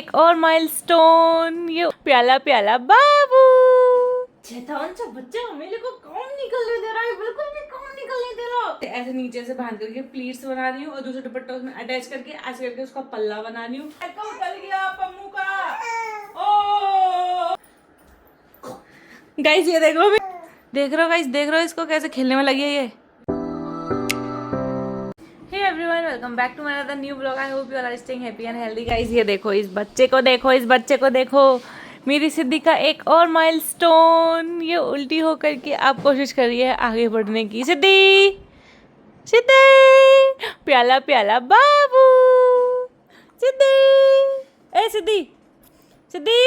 एक और माइलस्टोन, ये प्याला प्याला बाबू। शैतान सा बच्चा मेरे को काम निकलने दे रहा है, बिल्कुल भी काम निकलने दे रहा। ऐसे नीचे से बांध करके प्लीट्स बना रही हूँ और दूसरा दुपट्टा उसमें अटैच करके ऐसे करके उसका पल्ला बना रही हूँ। उतल गया पम्मू का। ओ गाइस ये देखो, देख रहे हो गाइस, देख रहे हो इसको कैसे खेलने में लगी है ये। Hey everyone, welcome back to another new vlog. I hope you all are staying happy and healthy guys. ये देखो इस बच्चे को, देखो इस बच्चे को, देखो मेरी सिद्धि का एक और माइलस्टोन। ये उल्टी हो करके आप कोशिश करिए आगे बढ़ने की। सिद्धि सिद्धि प्याला प्याला बाबू। सिद्धि ए सिद्धि सिद्धि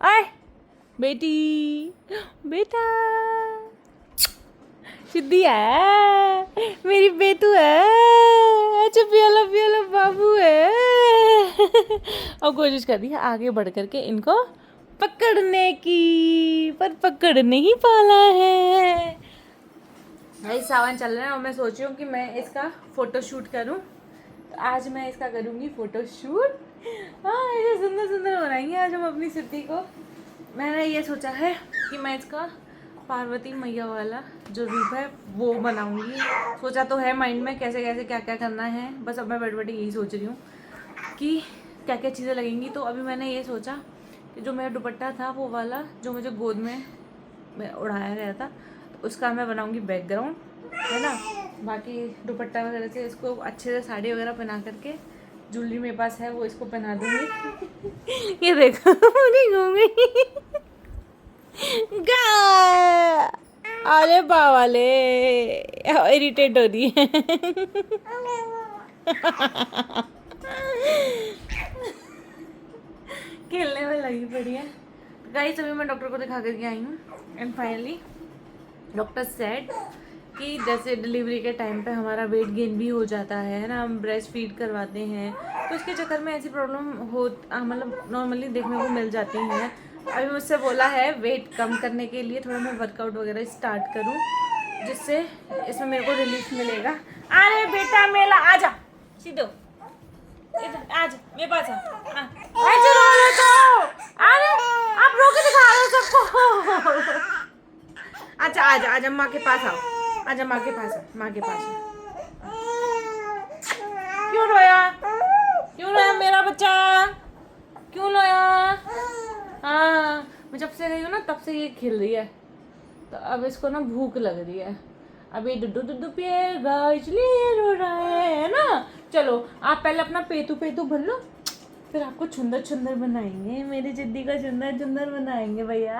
आए बेटी बेटा। सिद्धि है मेरी बेटू है, अच्छा प्याला प्याला बाबू है। और कोशिश कर रही है आगे बढ़ करके इनको पकड़ने की, पर पकड़ नहीं पाला है। भाई सावन चल रहा है और मैं सोच रही हूँ कि मैं इसका फोटो शूट करूँ, तो आज मैं इसका करूँगी फोटो शूट। हाँ ऐसे सुंदर सुंदर बनाएंगे आज हम अपनी सिद्धि को। मैंने ये सोचा है कि मैं इसका पार्वती मैया वाला जो रूप है वो बनाऊंगी। सोचा तो है माइंड में कैसे कैसे क्या क्या करना है, बस अब मैं बैठ बैठे यही सोच रही हूँ कि क्या क्या चीज़ें लगेंगी। तो अभी मैंने ये सोचा कि जो मेरा दुपट्टा था वो वाला जो मुझे गोद में उड़ाया गया था, तो उसका मैं बनाऊंगी बैकग्राउंड, है ना। बाकी दुपट्टा वगैरह से इसको अच्छे से साड़ी वगैरह पहना करके, ज्वेलरी मेरे पास है वो इसको पहना दूँगी। ये देखो पूरी घूमी। अरे बावाले इरिटेट हो रही है। खेलने में लगी पड़ी है गाइस। अभी मैं डॉक्टर को दिखा करके आई हूँ एंड फाइनली डॉक्टर सेड कि जैसे डिलीवरी के टाइम पे हमारा वेट गेन भी हो जाता है ना, हम ब्रेस्ट फीड करवाते हैं तो उसके चक्कर में ऐसी प्रॉब्लम हो मतलब नॉर्मली देखने को मिल जाती हैं। अभी मुझसे बोला है वेट कम करने के लिए थोड़ा मैं वर्कआउट वगैरह स्टार्ट करूं, जिससे इसमें मेरे को रिलीफ मिलेगा। अरे बेटा मेला आजा सीधो, आजा मेरे पास आ। अरे आप रोके दिखा रहे हो सबको। अच्छा आजा आजा माँ के पास आओ, आजा माँ के पास, माँ के पास। क्यों रोया मेरा बच्चा, क्यों रोया? हाँ मैं जब से गई हूँ ना तब से ये खेल रही है, तो अब इसको ना भूख लग रही है। अभी दुद्धू दुद्धू पिएगा इसलिए रो रहा है ना। चलो आप पहले अपना पेतू पेतू भर लो, फिर आपको छुंदर छुंदर बनाएंगे, मेरी जिद्दी का छुंदर छुंदर बनाएंगे भैया।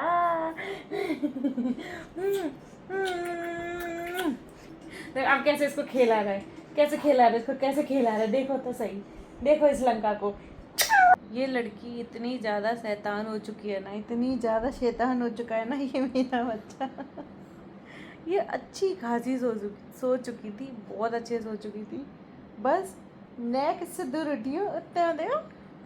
अब कैसे इसको खेला रहा है, कैसे खेला रहा है इसको, कैसे खेला रहा है, देखो तो सही, देखो इस लंका को। ये लड़की इतनी ज़्यादा शैतान हो चुकी है ना, इतनी ज़्यादा शैतान हो चुका है ना ये मेरा बच्चा। ये अच्छी खासी सो चुकी थी, बहुत अच्छे सो चुकी थी, बस नेक इससे दूर उठी हो उतना देखो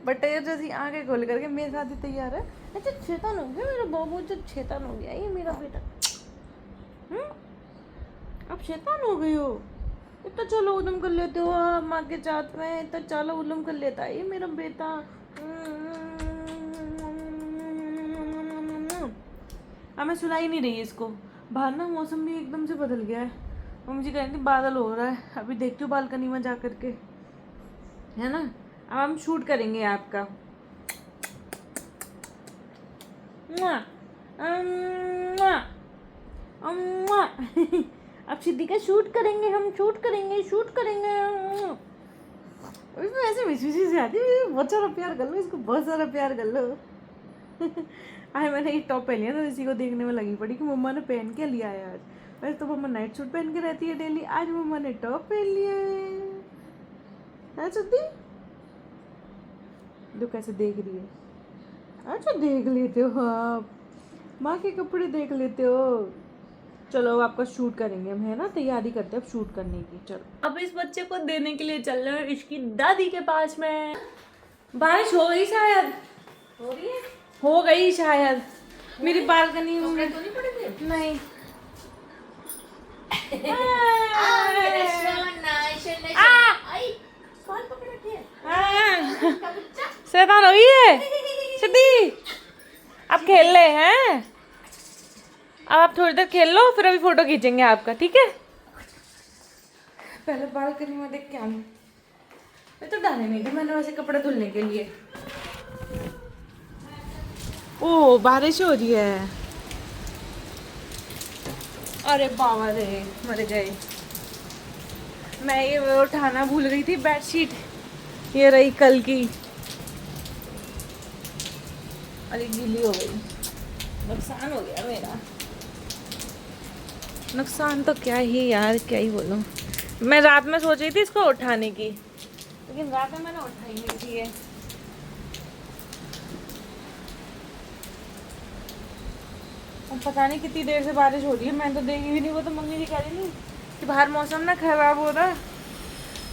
बट ये जैसी आंखें खोल करके मेरे साथ ही तैयार है। अच्छा शैतान हो गया मेरा बाबू, जो शैतान हो गया ये मेरा बेटा। अब शैतान हो गई हो, इतना चलो उदम कर लेते हो आप माँ के साथ में, इतना चलो उदम कर लेता है ये मेरा बेटा। हमें सुनाई नहीं रही इसको, बाहर ना मौसम भी एकदम से बदल गया है। वो मुझे कह रही थी बादल हो रहा है, अभी देखती हूँ बालकनी में जा करके, है ना। अब हम शूट करेंगे आपका। अब सिद्धि का शूट करेंगे, हम शूट करेंगे शूट करेंगे। अभी मैं ऐसे विश्वासी से आती है, बहुत सारा प्यार कर लो इसको, बहुत सारा प्यार कर लो। आज मैंने एक टॉप पहन लिया था, इसी को देखने में लगी पड़ी कि मम्मा ने पहन के लिया है आज। वैसे तो मम्मा नाइट सूट पहन के रहती है डेली, आज मम्मा ने टॉप पहन लिया है सिद्धि। तो कैसे देख रही है, अच्छा देख लेते हो आप, माँ के कपड़े देख लेते हो। चलो अब आपका शूट करेंगे हम, है ना, तैयारी करते हैं अब शूट करने की। चलो अब इस बच्चे को देने के लिए चल रहे हैं इसकी दादी के पास में। बारिश हो गई शायद, हो रही है, हो गई शायद मेरी बालकनी में। तो नहीं पड़े थे? नहीं। शैतान हुई है सिद्धि। आप खेल ले हैं, अब आप थोड़ी देर खेल लो, फिर अभी फोटो खींचेंगे आपका, ठीक है। पहले बालकनी में देख के आऊँ। मैं तो डाले नहीं थे मैंने वैसे कपड़े धुलने के लिए। ओ बारिश हो रही है। अरे बाबा रे, मर गए। मैं ये वो उठाना भूल गई थी बेडशीट, ये रही कल की। अरे गीली हो गई, नुकसान हो गया मेरा। नुकसान तो क्या ही यार, क्या ही बोलूं। मैं रात में सोच रही थी इसको उठाने की, लेकिन रात में मैंने उठाई नहीं थी ये। अब पता नहीं कितनी देर से बारिश हो रही है, मैं तो देखी भी नहीं। वो तो मम्मी जी कह रही थी कि बाहर मौसम ना खराब हो रहा है,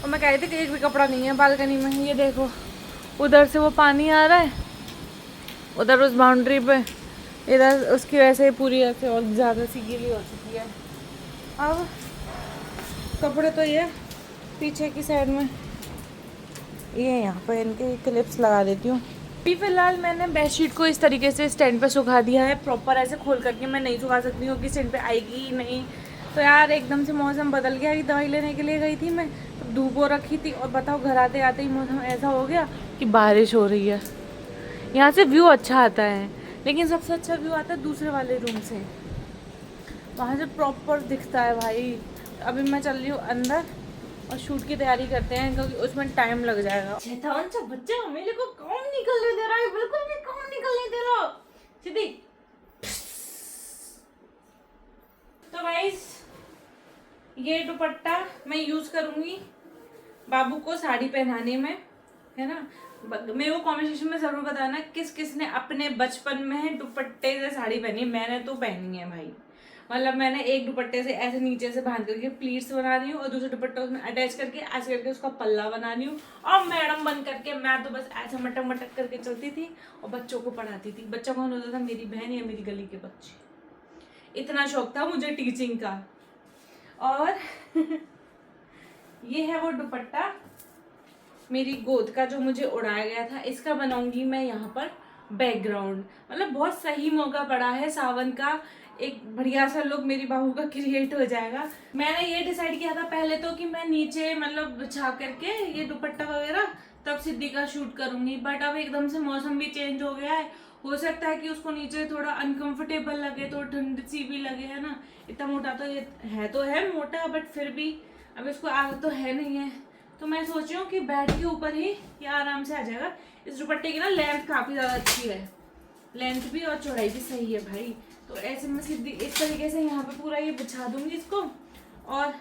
और मैं कह रही थी कि एक भी कपड़ा नहीं है बालकनी में। ये देखो उधर से वो पानी आ रहा है, उधर उस बाउंड्री पे, इधर उसकी वजह से पूरी ऐसे और ज़्यादा सी गीली हो चुकी है। अब कपड़े तो ये पीछे की साइड में, ये यहाँ पर इनके क्लिप्स लगा देती हूँ। अभी फ़िलहाल मैंने बेडशीट को इस तरीके से स्टैंड पे सुखा दिया है। प्रॉपर ऐसे खोल करके मैं नहीं सुखा सकती हूँ कि स्टैंड पे आएगी ही नहीं। तो यार एकदम से मौसम बदल गया, दवाई लेने के लिए गई थी मैं, तो धूप हो रखी थी, और बताओ घर आते आते ही मौसम ऐसा हो गया कि बारिश हो रही है। यहाँ से व्यू अच्छा आता है, लेकिन सबसे अच्छा व्यू आता है दूसरे वाले रूम से, वहाँ से प्रॉपर दिखता है भाई। अभी मैं चल रही हूँ अंदर और शूट की तैयारी करते हैं, क्योंकि उसमें टाइम लग जाएगा। शैतान सा बच्चा मेरे को काम निकलने दे रहा है, बिल्कुल भी काम निकलने दे रहा। सीधी। तो गाइस ये दुपट्टा मैं यूज करूंगी बाबू को साड़ी पहनाने में, है ना। मेरे को कमेंट सेक्शन में जरूर बताना किस किस ने अपने बचपन में दुपट्टे से साड़ी पहनी। मैंने तो पहनी है भाई, मतलब मैंने एक दुपट्टे से ऐसे नीचे से बांध करके प्लीट्स बना रही हूँ, और दूसरे दुपट्टा उसमें अटैच करके ऐसे करके उसका पल्ला बना रही हूँ, और मैडम बन करके मैं तो बस ऐसे मटक मटक करके चलती थी और बच्चों को पढ़ाती थी। बच्चा कौन होता था? मेरी बहन या मेरी गली के बच्चे। इतना शौक था मुझे टीचिंग का। और ये है वो दुपट्टा मेरी गोद का जो मुझे उड़ाया गया था, इसका बनाऊंगी मैं यहाँ पर बैकग्राउंड। मतलब बहुत सही मौका पड़ा है सावन का, एक बढ़िया सा लुक मेरी बहू का क्रिएट हो जाएगा। मैंने ये डिसाइड किया था पहले तो कि मैं नीचे मतलब बिछा करके ये दुपट्टा वगैरह तब सिद्धि का शूट करूंगी, बट अब एकदम से मौसम भी चेंज हो गया है। हो सकता है कि उसको नीचे थोड़ा अनकंफर्टेबल लगे, तो ठंड सी भी लगे, है ना। इतना मोटा तो है मोटा, बट फिर भी अब इसको आदत तो है नहीं है। तो मैं सोच रही हूँ कि बेड के ऊपर ही ये आराम से आ जाएगा। इस दुपट्टे की ना लेंथ काफी ज्यादा अच्छी है, लेंथ भी और चौड़ाई भी सही है भाई। तो ऐसे मैं सीधी इस तरीके से यहाँ पे पूरा ये बिछा दूंगी इसको, और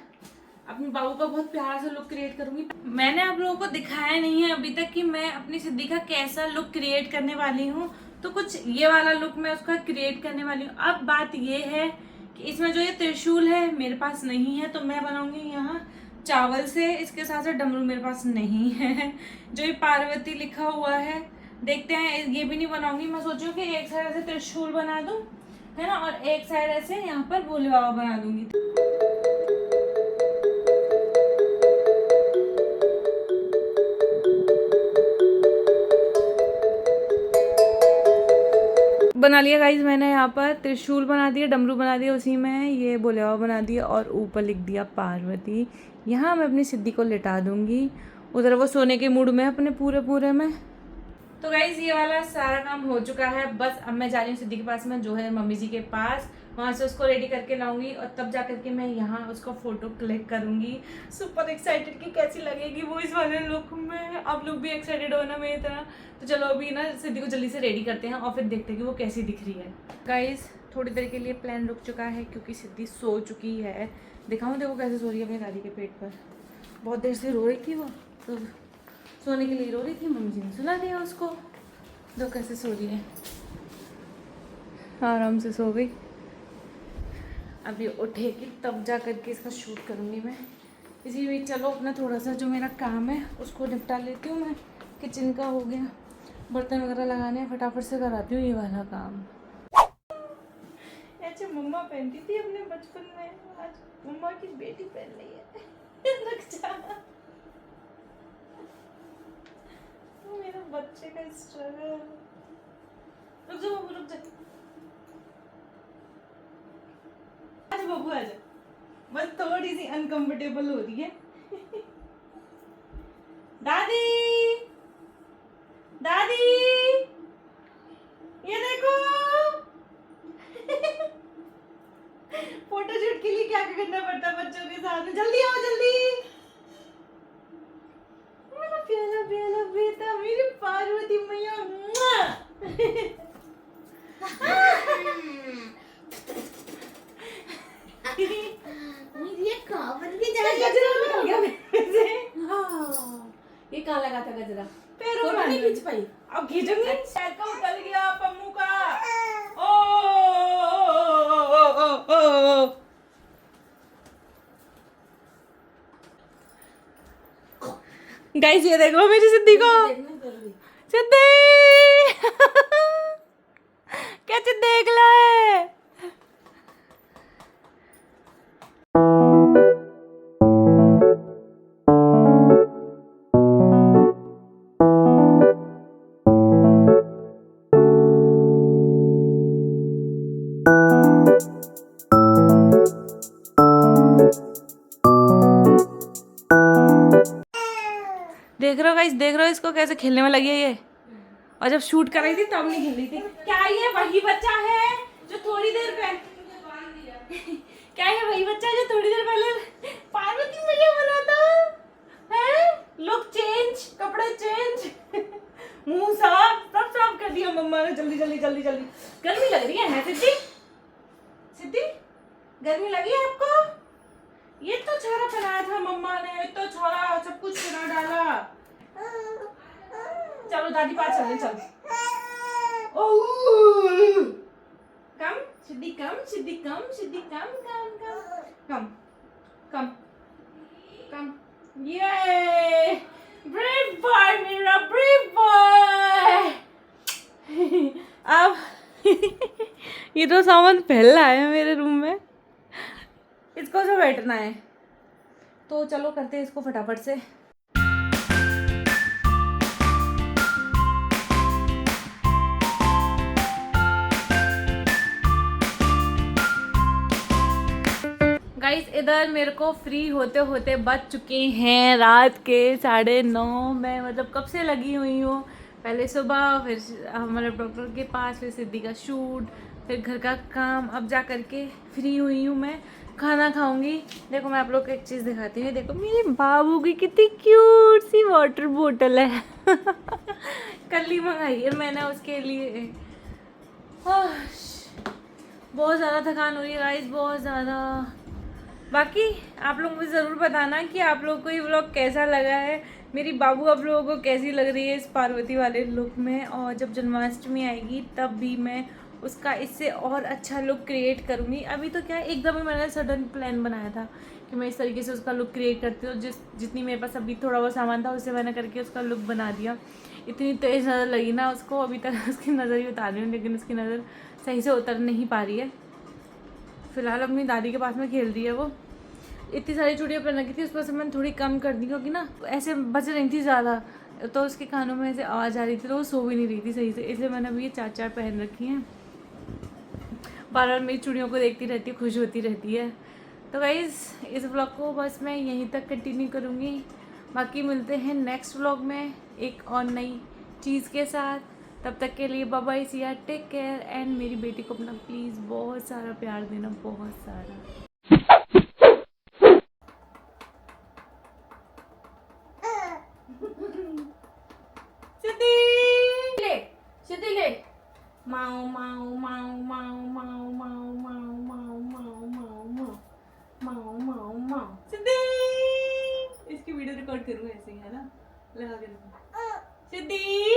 अपनी बाबू का बहुत प्यारा सा लुक क्रिएट करूंगी। मैंने आप लोगों को दिखाया नहीं है अभी तक कि मैं अपनी सिद्धि का कैसा लुक क्रिएट करने वाली हूँ, तो कुछ ये वाला लुक मैं उसका क्रिएट करने वाली हूँ। अब बात ये है कि इसमें जो ये त्रिशूल है मेरे पास नहीं है, तो मैं बनाऊंगी यहाँ चावल से। इसके साथ साथ डमरू मेरे पास नहीं है। जो ये पार्वती लिखा हुआ है, देखते हैं, ये भी नहीं बनाऊंगी। मैं सोचू कि एक साइड ऐसे त्रिशूल बना दूं, है ना, और एक साइड ऐसे यहाँ पर भोले बाबा बना दूंगी। बना लिया गाइज मैंने, यहाँ पर त्रिशूल बना दिया, डमरू बना दिया, उसी में ये भोले बाबा बना दिया, और ऊपर लिख दिया पार्वती। यहाँ मैं अपनी सिद्धि को लिटा दूंगी, उधर वो सोने के मूड में अपने पूरे में। तो गाइज ये वाला सारा काम हो चुका है, बस अब मैं जा रही हूँ सिद्धि के पास में, जो है मम्मी जी के पास। वहाँ से उसको रेडी करके लाऊंगी, और तब जा करके मैं यहाँ उसका फोटो क्लिक करूंगी। सुपर एक्साइटेड कि कैसी लगेगी वो इस वाले लुक में। आप लोग भी एक्साइटेड हो ना मेरी तरह। तो चलो अभी ना सिद्धि को जल्दी से रेडी करते हैं, और फिर देखते हैं कि वो कैसी दिख रही है। गाइज थोड़ी देर के लिए प्लान रुक चुका है, क्योंकि सिद्धि सो चुकी है। दिखाऊँ देखो कैसे सो रही है अपनी दादी के पेट पर। बहुत देर से रो रही थी वो, तो सोने के लिए रो रही थी, मम्मी जी ने सुला दिया उसको। दो कैसे सो रही है, आराम से सो गई। अब ये उठेगी तब जा करके इसका शूट करूँगी मैं। इसी बीच चलो अपना थोड़ा सा जो मेरा काम है उसको निपटा लेती हूँ मैं। किचन का हो गया, बर्तन वगैरह लगाने हैं, फटाफट से कराती हूँ ये वाला काम। ऐसे मम्मा पहनती थी अपने बचपन में, आज मम्मा की बेटी पहन रही है। मेरे बच्चे का स्ट्रगल। रुक जा बाबू, रुक जा। आजा बाबू आजा, बस थोड़ी सी अनकंफर्टेबल हो रही है। दादी, दादी, ये देखो। फोटोशूट के लिए क्या क्या करना पड़ता है बच्चों के साथ में। जल्दी आओ जल्दी। मेरा प्यारा प्यारा बेटा, मेरी पार्वती मैया। ये कहाँ बन के जा रही है? गजरा निकल गया मेरे से। हाँ, ये कहाँ लगा था गजरा? पैरों फोटो में नहीं खींच पाई? अब खींचूंगी। पैर का उतर गया पम्मू का। ओ गाइस, ये देखो मेरी सिद्धि को। देखना जरूरी। सिद्धि कैसे देख ला है। देख रहे हो गाइस, देख रहे हो इसको कैसे खेलने में लगी है ये। और जब शूट कर रही थी तब नहीं खेल रही थी। क्या ये वही बच्चा है जो थोड़ी देर पहले क्या ये वही बच्चा है जो थोड़ी देर पहले पार्वती मैया बना था? है लुक चेंज, कपड़े चेंज, मुंह साफ, सब साफ कर दिया मम्मा ने। जल्दी जल्दी जल्दी जल्दी। गर्मी लग रही है सिद्धि? सिद्धि गर्मी लगी है आपको? ये तो छोरा पहनाया था मम्मा ने, ये तो छोरा सब कुछ पहना डाला। चलो दादी पास चले, चल। कम सिद्धि, कम सिद्धि, कम सिद्धि, कम कम कम कम कम कम। ये ब्रेव बॉय, मेरा ब्रेव बॉय। अब ये तो सामान फैला है मेरे रूम में, इसको जो बैठना है। तो चलो करते हैं इसको फटाफट से। गाइस, इधर मेरे को फ्री होते होते बज चुके हैं रात के 9:30। मैं मतलब कब से लगी हुई हूँ। पहले सुबह, फिर मतलब डॉक्टर के पास, फिर सिद्धि का शूट, फिर घर का काम। अब जा करके फ्री हुई हूँ मैं, खाना खाऊंगी। देखो मैं आप लोग को एक चीज़ दिखाती हूँ। देखो मेरे बाबू की कितनी क्यूट सी वाटर बोतल है। कल ही मंगाई है मैंने उसके लिए। बहुत ज़्यादा थकान हो रही है गाइस, बहुत ज़्यादा। बाकी आप लोग मुझे ज़रूर बताना कि आप लोग को ये व्लॉग कैसा लगा है। मेरी बाबू आप लोगों को कैसी लग रही है इस पार्वती वाले लुक में। और जब जन्माष्टमी आएगी तब भी मैं उसका इससे और अच्छा लुक क्रिएट करूँगी। अभी तो क्या एकदम ही मैंने सडन प्लान बनाया था कि मैं इस तरीके से उसका लुक क्रिएट करती हूँ। जितनी मेरे पास अभी थोड़ा बहुत सामान था उससे मैंने करके उसका लुक बना दिया। इतनी तेज़ नज़र लगी ना उसको, अभी तक उसकी नज़र ही उतार रही हूँ लेकिन उसकी नज़र सही से उतर नहीं पा रही है। फिलहाल अपनी दादी के पास में खेल रही है वो। इतनी सारी चूड़ियाँ पहन रखी थी, उस पर से मैंने थोड़ी कम कर दी क्योंकि ना ऐसे बज रही थी ज़्यादा, तो उसके कानों में ऐसे आवाज़ आ रही थी, तो वो सो भी नहीं रही थी सही से। इसलिए मैंने अभी ये 4 पहन रखी हैं। बार बार मेरी चूड़ियों को देखती रहती है, खुश होती रहती है। तो गाइस, इस व्लॉग को बस मैं यहीं तक कंटिन्यू करूँगी। बाकी मिलते हैं नेक्स्ट व्लॉग में एक और नई चीज़ के साथ। तब तक के लिए बाय बाय, सी या, टेक केयर। एंड मेरी बेटी को अपना प्लीज़ बहुत सारा प्यार देना, बहुत सारा। सिद्धि ले। माओ माओ माओ माओ माओ माओ माओ माओ माओ माओ माओ माओ माओ माओ। सिद्धि, इसकी वीडियो रिकॉर्ड करूँ ऐसे ही, है ना, लगा के। सिद्धि।